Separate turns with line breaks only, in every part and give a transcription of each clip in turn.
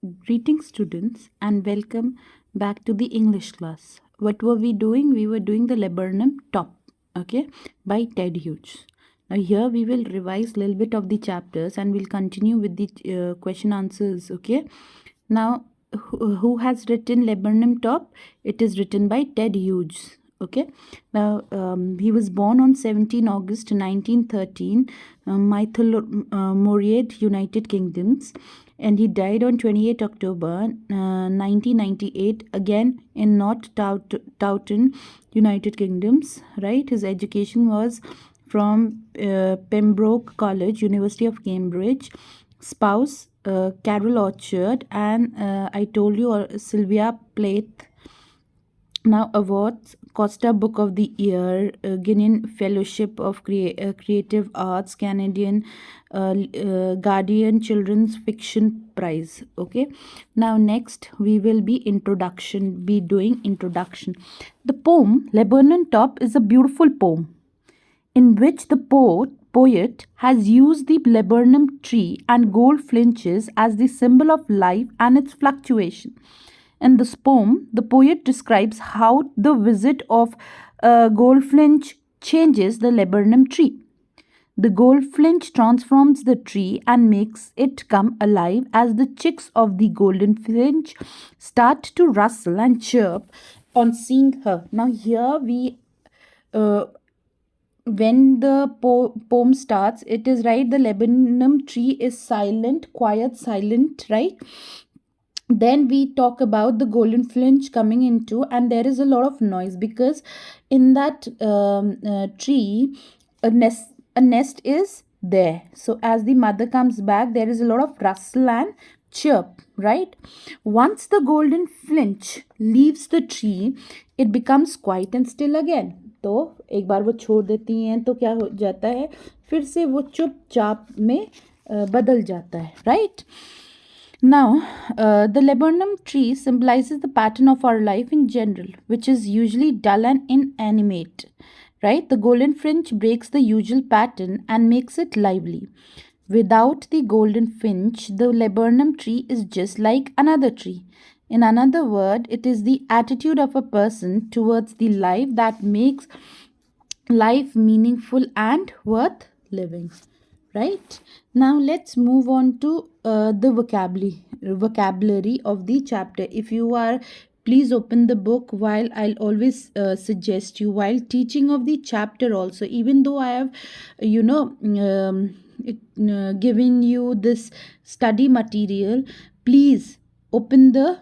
Greetings students and welcome back to the English class. What were we doing? We were doing the Laburnum top, okay, by Ted Hughes. Now here we will revise a little bit of the chapters and we'll continue with the question answers, okay. Now who has written Laburnum top? It is written by Ted Hughes, okay. Now he was born on 17 August 1913, Morehead, United Kingdoms, and he died on 28 October 1998, again in North Towton, United Kingdoms, right. His education was from Pembroke College, University of Cambridge. Spouse Carol Orchard, and I told you Sylvia Plath. Now awards: Costa Book of the Year, Guinean Fellowship of Creative Arts, Canadian Guardian Children's Fiction Prize. Okay, now next we will be doing introduction. The poem Laburnum Top is a beautiful poem in which the poet has used the laburnum tree and goldfinches as the symbol of life and its fluctuation. In this poem, the poet describes how the visit of a goldfinch changes the laburnum tree. The goldfinch transforms the tree and makes it come alive as the chicks of the goldfinch start to rustle and chirp on seeing her. Now, here uh, when the poem starts, it is right, the laburnum tree is silent, quiet, silent, right? Then we talk about the golden finch coming into, and there is a lot of noise because in that tree a nest is there. So as the mother comes back, there is a lot of rustle and chirp, right? Once the golden finch leaves the tree, it becomes quiet and still again. तो एक बार वो छोड़ देती हैं तो क्या हो जाता है, फिर से वो चुपचाप में बदल जाता है, right? Now, the laburnum tree symbolizes the pattern of our life in general, which is usually dull and inanimate, right? The golden finch breaks the usual pattern and makes it lively. Without the golden finch, the laburnum tree is just like another tree. In another word, it is the attitude of a person towards the life that makes life meaningful and worth living. Right? Now let's move on to the vocabulary of the chapter. If you are, please open the book. While I'll always suggest you while teaching of the chapter also, even though I have given you this study material, please open the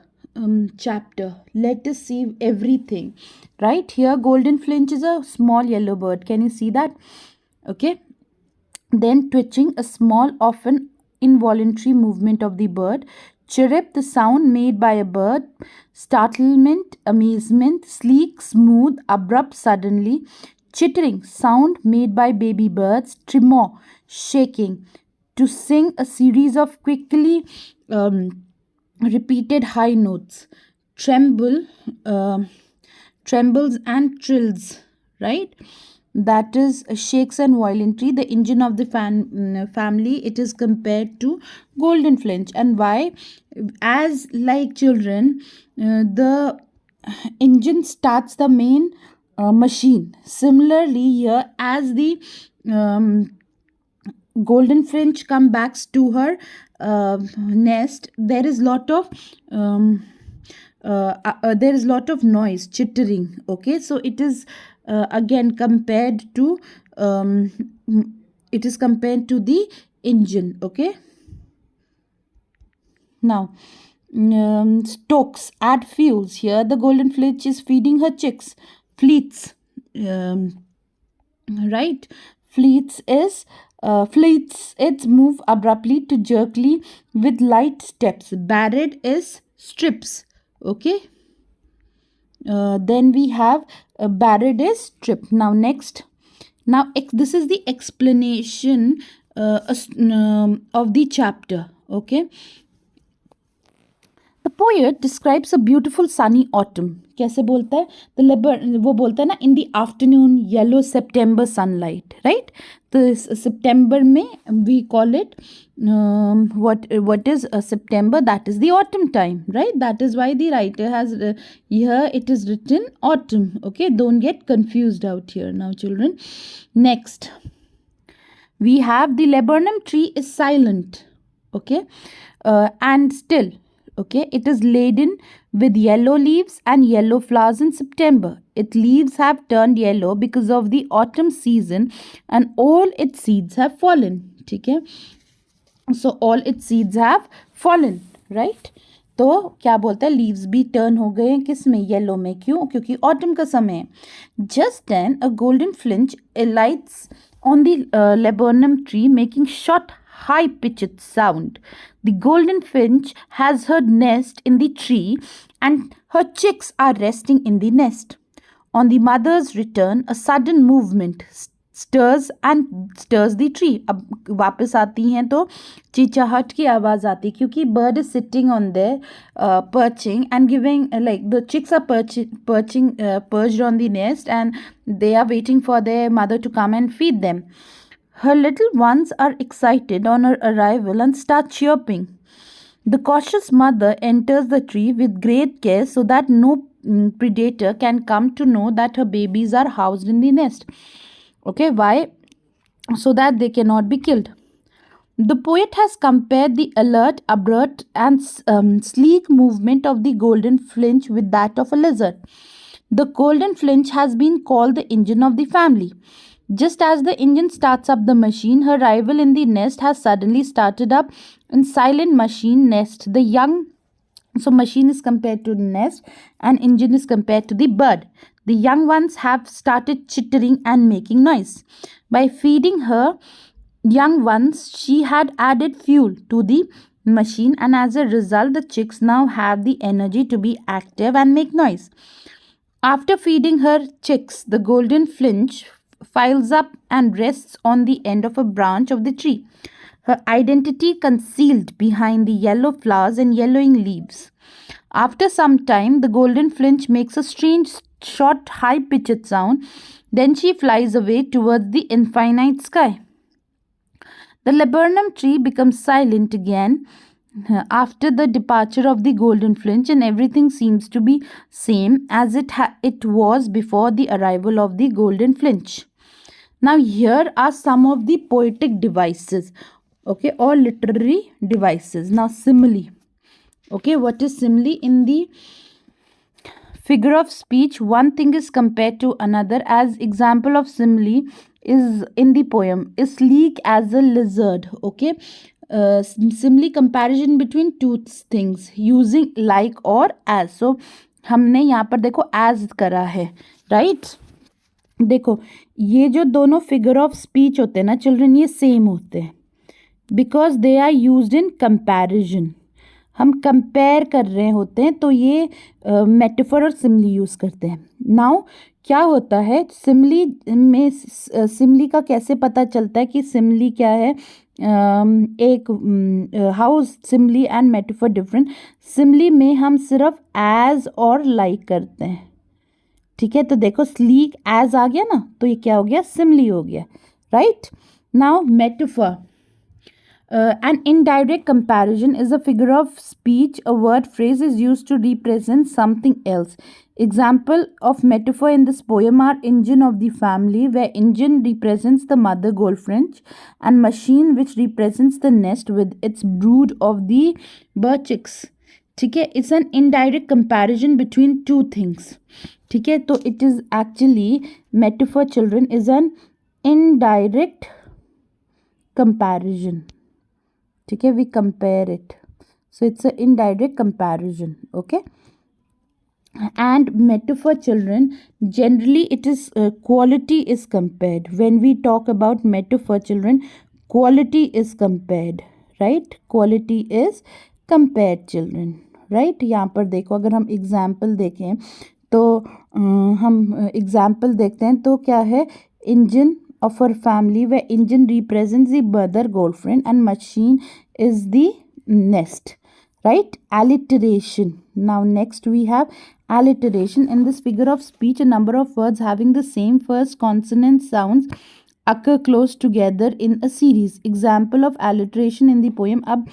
chapter. Let us see everything. Right here, golden finch is a small yellow bird. Can you see that? Okay. Then twitching, a small, often involuntary movement of the bird. Chirrup, the sound made by a bird. Startlement, amazement. Sleek, smooth, abrupt, suddenly. Chittering, sound made by baby birds. Tremor, shaking. To sing, a series of quickly repeated high notes. Trembles and trills, right? That is shakes and violently. The engine of the family, it is compared to golden finch. And why? As like children, the engine starts the main machine. Similarly here, as the golden finch come back to her nest, there is lot of there is lot of noise, chittering. Okay, so it is again compared to the engine. Okay, now stokes, add fuels. Here the golden finch is feeding her chicks. Fleets, right? Fleets its move abruptly to jerkily with light steps. Barred is strips. Okay, then we have barred is strip. Now next, this is the explanation of the chapter. Okay, the poet describes a beautiful sunny autumn. कैसे बोलता है? वो बोलता है ना, in the afternoon yellow September sunlight, right? तो सितंबर में we call it what is September? That is the autumn time, right? That is why the writer has here it is written autumn. Okay, don't get confused out here now, children. Next, we have the laburnum tree is silent. Okay, and still. Okay, it is laden with yellow leaves and yellow flowers in September. Its leaves have turned yellow because of the autumn season and all its seeds have fallen. ठीक है, so all its seeds have fallen, right? तो क्या बोलता है, leaves भी turn हो गए किस में, येलो में. क्यों? क्योंकि ऑटम का समय है. Just then a golden finch alights on the laburnum tree, making short high-pitched sound. The golden finch has her nest in the tree and her chicks are resting in the nest. On the mother's return, a sudden movement stirs the tree. अब वापस आती हैं तो चिचहट की आवाज़ आती, क्योंकि bird is sitting on there perching and giving like the chicks are perched on the nest and they are waiting for their mother to come and feed them. Her little ones are excited on her arrival and start chirping. The cautious mother enters the tree with great care so that no predator can come to know that her babies are housed in the nest. Okay, why? So that they cannot be killed. The poet has compared the alert, abrupt, and sleek movement of the golden finch with that of a lizard. The golden finch has been called the engine of the family. Just as the engine starts up the machine, her rival in the nest has suddenly started up in silent machine nest. The young, so machine is compared to nest and engine is compared to the bird. The young ones have started chittering and making noise. By feeding her young ones, she had added fuel to the machine, and as a result, the chicks now have the energy to be active and make noise. After feeding her chicks, the golden finch files up and rests on the end of a branch of the tree, her identity concealed behind the yellow flowers and yellowing leaves. After some time, the golden finch makes a strange, short, high-pitched sound. Then she flies away towards the infinite sky. The laburnum tree becomes silent again after the departure of the golden finch, and everything seems to be same as it was before the arrival of the golden finch. Now here are some of the poetic devices, okay, or literary devices. Now simile. Okay, what is simile? In the figure of speech, one thing is compared to another. As example of simile is in the poem is sleek as a lizard. Okay, simile comparison between two things using like or as. So हमने यहाँ पर देखो as करा है, right? देखो ये जो दोनों फिगर ऑफ स्पीच होते हैं ना चिल्ड्रन, ये सेम होते हैं because they are used in comparison. हम कंपेयर कर रहे होते हैं तो ये मेटाफर और सिमिली यूज़ करते हैं. नाउ क्या होता है सिमिली में, सिमिली का कैसे पता चलता है कि सिमिली क्या है, एक how simile and metaphor different. Simile में हम सिर्फ एज और लाइक करते हैं, ठीक है. तो देखो स्लीक एज आ गया ना, तो ये क्या हो गया, सिमिली हो गया, right. Now metaphor. An indirect comparison is a figure of speech. A word phrase is used to represent something else. Example of metaphor in this poem are engine of the family, where engine represents the mother goldfinch, and machine which represents the nest with its brood of the bird chicks. ठीक है, it's an indirect comparison between two things. ठीक है, तो it is actually metaphor children is an indirect comparison. ठीक है, we compare it, so it's an indirect comparison. Okay, and metaphor children generally it is quality is compared. When we talk about metaphor children, quality is compared, right? Quality is compared children, right? यहाँ पर देखो अगर हम example देखें तो हम example देखते हैं तो क्या है, engine of her family, where engine represents the mother goldfinch and machine is the nest, right? Alliteration. Now next we have alliteration. In this figure of speech, a number of words having the same first consonant sounds occur close together in a series. Example of alliteration in the poem. अब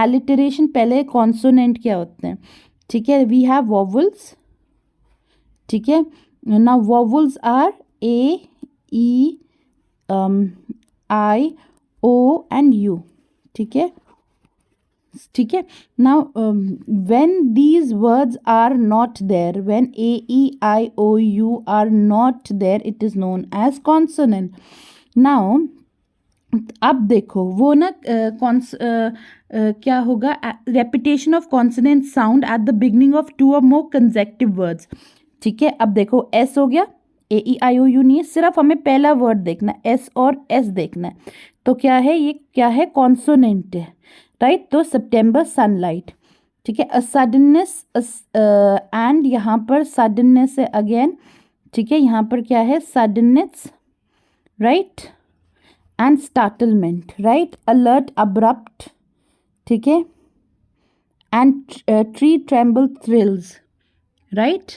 alliteration पहले consonant क्या होते हैं, ठीक है? We have vowels, ठीक है? Now vowels are A, E, I, O and U, ठीक है? ठीक है. Now when these words are not there, when A, E, I, O, U are not there, it is known as consonant. Now अब देखो वो ना क्या होगा, repetition of consonant sound at the beginning of two or more consecutive words, ठीक है? अब देखो एस हो गया, ए ई आई ओ यू नहीं है, सिर्फ हमें पहला वर्ड देखना है, एस और एस देखना है. तो क्या है ये, क्या है, कॉन्सोनेंट है, राइट? तो सितंबर सनलाइट, ठीक है? अ सडननेस एंड यहाँ पर सडननेस है अगेन, ठीक है? यहाँ पर क्या है, suddenness, right? And startlement, right? Alert, abrupt, ठीक है? And tree tremble, thrills, right?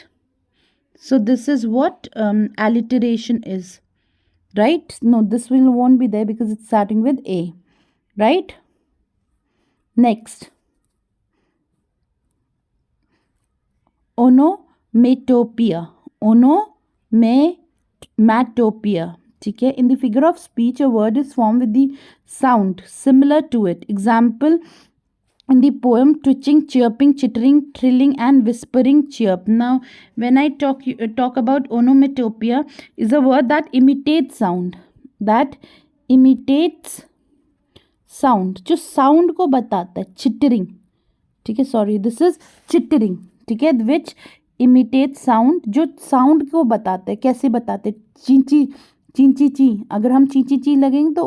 So this is what alliteration is, right? No, this will won't be there because it's starting with A, right? Next, onomatopoeia, onomatopoeia, ठीक है? In the figure of speech, a word is formed with the sound similar to it. Example in the poem, twitching, chirping, chittering, trilling and whispering chirp. Now when I talk about onomatopoeia, is a word that imitates sound, that imitates sound, जो sound को बताता है, chittering, ठीक है? Sorry, this is chittering, ठीक है? विच imitate sound, जो sound को बताते हैं. कैसे बताते हैं? चींची चींची ची, अगर हम चींची ची लगेंगे तो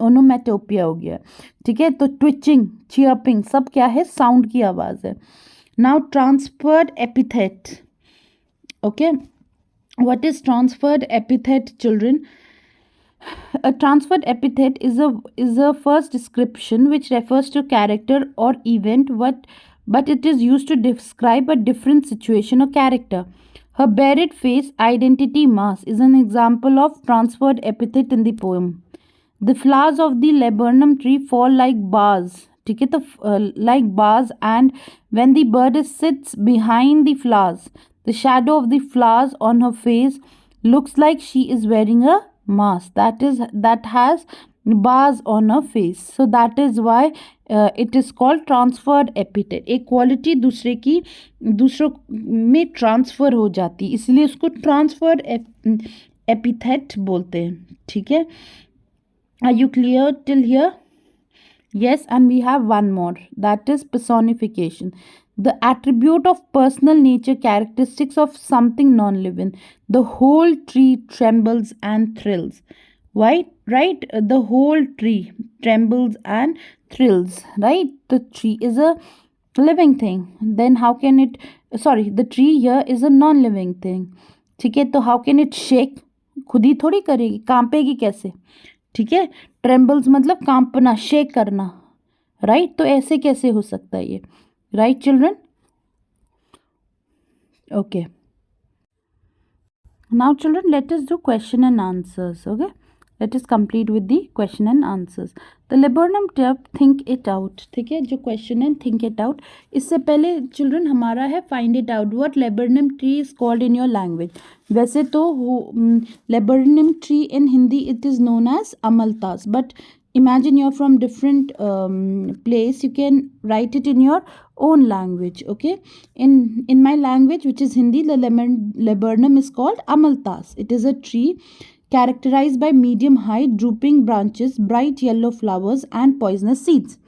ओनोमेटोपिया हो गया, ठीक है? तो ट्विचिंग, चियर्पिंग, सब क्या है, साउंड की आवाज़ है. Now transferred epithet, okay? What is transferred epithet, children? A transferred epithet is a first description which refers to character or event, but it is used to describe a different situation or character. Her buried face, identity, mass is an example of transferred epithet in the poem. The flowers of the laburnum tree fall like bars, ठीक है? तो like bars, and when the bird sits behind the flowers, the shadow of the flowers on her face looks like she is wearing a mask that has bars on her face. So that is why it is called transferred epithet. एक quality दूसरों में transfer हो जाती, इसलिए उसको transferred epithet बोलते हैं, ठीक है? Are you clear till here? Yes, and we have one more, that is personification. The attribute of personal nature, characteristics of something non-living. The whole tree trembles and thrills. Why? Right? The whole tree trembles and thrills, right? The tree is a living thing. Then how can it, sorry, the tree here is a non-living thing, ठीक है? तो how can it shake? खुद ही थोड़ी करेगी, कांपेगी कैसे, ठीक है? Trembles मतलब कांपना, शेक करना, राइट? तो ऐसे कैसे हो सकता है ये, right children? Okay, now children let us do question and answers. Okay, let us complete with the question and answers. The laburnum tape, think it out, ठीक है? जो क्वेश्चन है थिंक इट आउट. इससे पहले चिल्ड्रन हमारा है find it out. What laburnum tree is called in your language? वैसे तो laburnum tree in Hindi it is known as amaltas, but imagine you're from different place, you can write it in your own language. Okay, in my language, which is Hindi, the laburnum is called amaltas. It is a tree characterized by medium height, drooping branches, bright yellow flowers and poisonous seeds,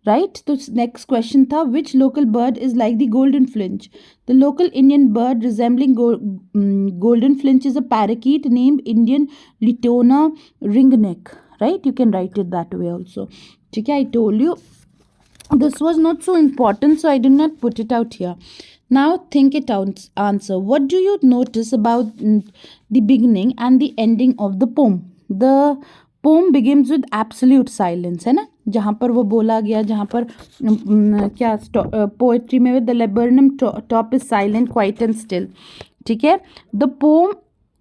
right? So next question tha, which local bird is like the golden finch? The local Indian bird resembling golden finch is a parakeet named Indian Litona ringneck, right? You can write it that way also, okay? I told you this was not so important, so I did not put it out here. Now think it out. Answer. What do you notice about the beginning and the ending of the poem? The poem begins with absolute silence, है ना, जहाँ पर वो बोला गया, जहाँ पर क्या पोएट्री में with the laburnum top is silent quiet and still, ठीक है. The poem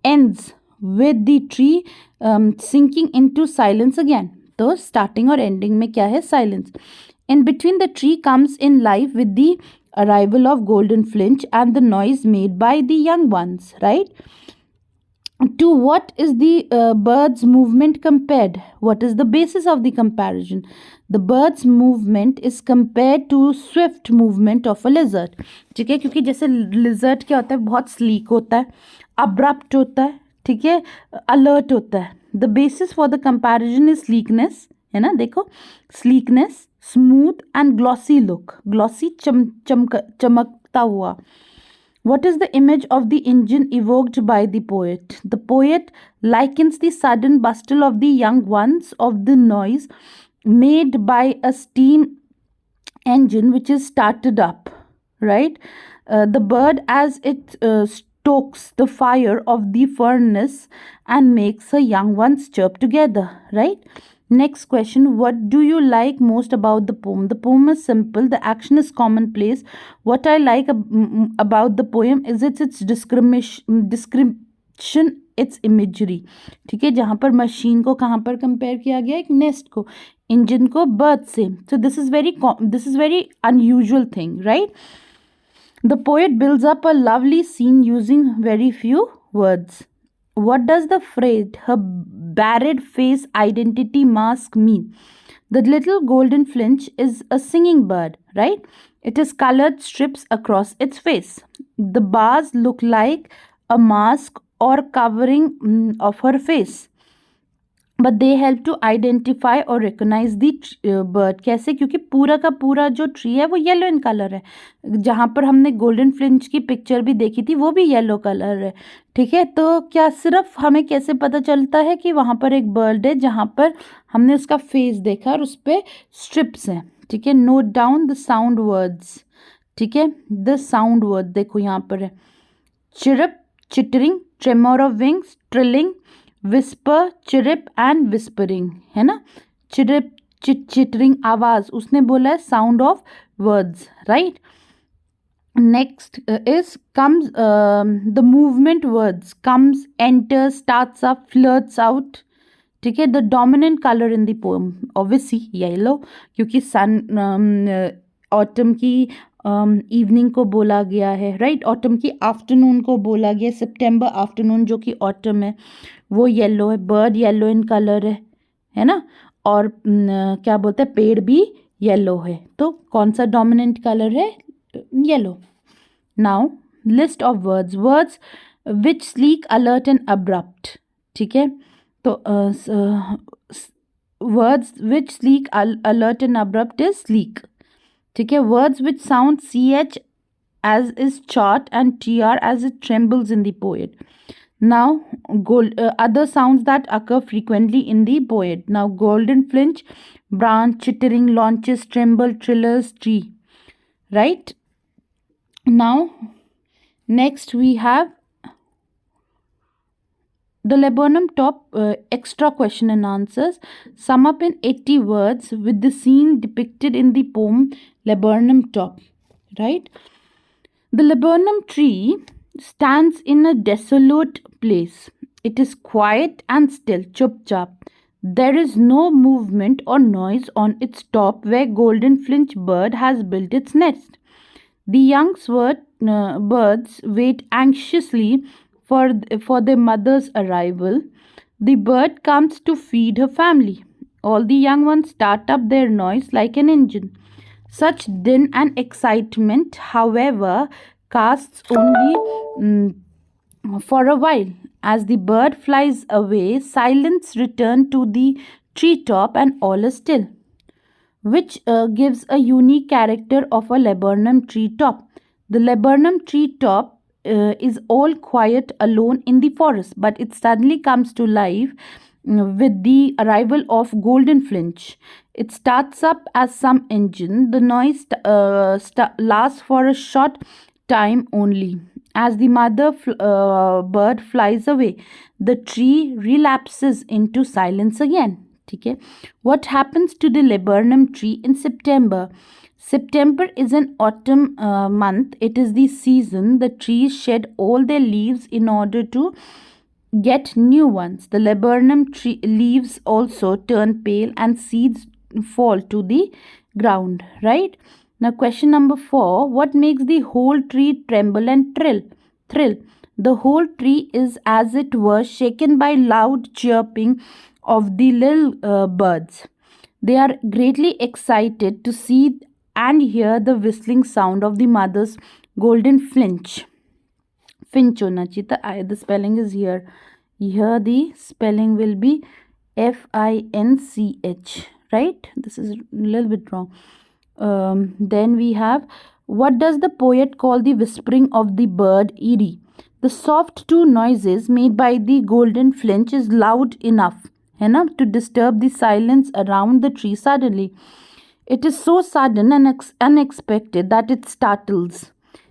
ends with the tree sinking into silence again. तो स्टार्टिंग और एंडिंग में क्या है, silence. In between the tree comes in life with the arrival of golden finch and the noise made by the young ones, right? To what is the bird's movement compared? What is the basis of the comparison? The bird's movement is compared to swift movement of a lizard. ठीक है, क्योंकि जैसे lizard क्या होता है, बहुत sleek होता है, abrupt होता है, ठीक है, alert होता है. The basis for the comparison is sleekness, है ना, देखो, sleekness, smooth and glossy look. Glossy चमकता हुआ. What is the image of the engine evoked by the poet? The poet likens the sudden bustle of the young ones of the noise made by a steam engine which is started up, right? The bird as it stokes the fire of the furnace and makes the young ones chirp together, right? Next question, what do you like most about the poem? The poem is simple, the action is commonplace. What I like about the poem is its description, its imagery. ठीक है, जहाँ पर machine को कहाँ पर compare किया गया, एक नेस्ट को, इंजन को बर्ड से. So this is very unusual thing, right? The poet builds up a lovely scene using very few words. What does the phrase, her barred face identity mask mean? The little golden finch is a singing bird, right? It has colored strips across its face. The bars look like a mask or covering of her face. But they help to identify और recognise the bird. कैसे? क्योंकि पूरा का पूरा जो tree है वो yellow in colour है. जहाँ पर हमने गोल्डन फ्लिंच की पिक्चर भी देखी थी वो भी येलो कलर है, ठीक है. तो क्या सिर्फ हमें कैसे पता चलता है कि वहाँ पर एक बर्ड है जहाँ पर हमने उसका फेस देखा और उस पर स्ट्रिप्स हैं, ठीक है. Note down the sound words, ठीक है. द साउंड वर्ड देखो यहाँ पर है, chirp, chittering, tremor of wings, trilling, whisper, chirrup and whispering, है ना. चिरिप, चिटरिंग आवाज, उसने बोला है sound of words, right. Next is comes the movement words, comes, enter, starts up, flirts out, ठीक है. The dominant colour in the poem obviously yellow, क्योंकि sun autumn की इवनिंग को बोला गया है, राइट. ऑटम की आफ्टरनून को बोला गया, सितंबर आफ्टरनून जो कि ऑटम है वो येलो है. बर्ड येलो इन कलर है ना. और क्या बोलते हैं, पेड़ भी येलो है. तो कौन सा डोमिनेंट कलर है, yellow. Now list of words, words which sleek, alert and abrupt, ठीक है. तो words which sleek, alert and abrupt is sleek, ठीक है. Words which sound ch as is chart and tr as it trembles in the poet. Now other sounds that occur frequently in the poet. Now golden finch, branch, chittering, launches, tremble, trillers, tree, right. Now next we have the Laburnum top extra question and answers. Sum up in 80 words with the scene depicted in the poem Laburnum top, right. The laburnum tree stands in a desolate place. It is quiet and still, chup chap. There is no movement or noise on its top where golden finch bird has built its nest. The young birds wait anxiously for their mother's arrival. The bird comes to feed her family. All the young ones start up their noise like an engine. Such din and excitement, however, casts only for a while. As the bird flies away, silence returns to the treetop and all is still, which gives a unique character of a laburnum tree top. The laburnum tree top is all quiet alone in the forest, but it suddenly comes to life with the arrival of golden finch. It starts up as some engine. The noise lasts for a short time only. As the mother bird flies away, the tree relapses into silence again. Okay. What happens to the laburnum tree in September? September is an autumn month. It is the season the trees shed all their leaves in order to get new ones. The laburnum tree leaves also turn pale and seeds fall to the ground, right? Now, question number 4, what makes the whole tree tremble and thrill? The whole tree is as it were shaken by loud chirping of the little birds. They are greatly excited to see and hear the whistling sound of the mother's golden finch. Finch hona chahiye था. The spelling is here. Here the spelling will be Finch, right? This is a little bit wrong. Then we have, what does the poet call the whispering of the bird Edie? The soft two noises made by the golden finch is loud enough, to disturb the silence around the tree suddenly. It is so sudden and unexpected that it startles.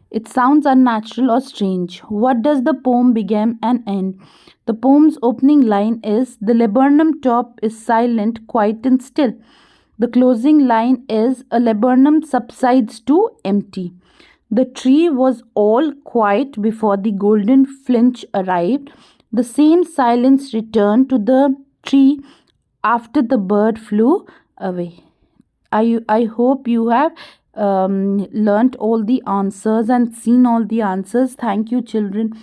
It sounds unnatural or strange. What does the poem begin and end? The poem's opening line is, the laburnum top is silent, quiet, and still. The closing line is, a laburnum subsides to empty. The tree was all quiet before the golden finch arrived. The same silence returned to the tree after the bird flew away. I hope you have learnt all the answers and seen all the answers. Thank you, children.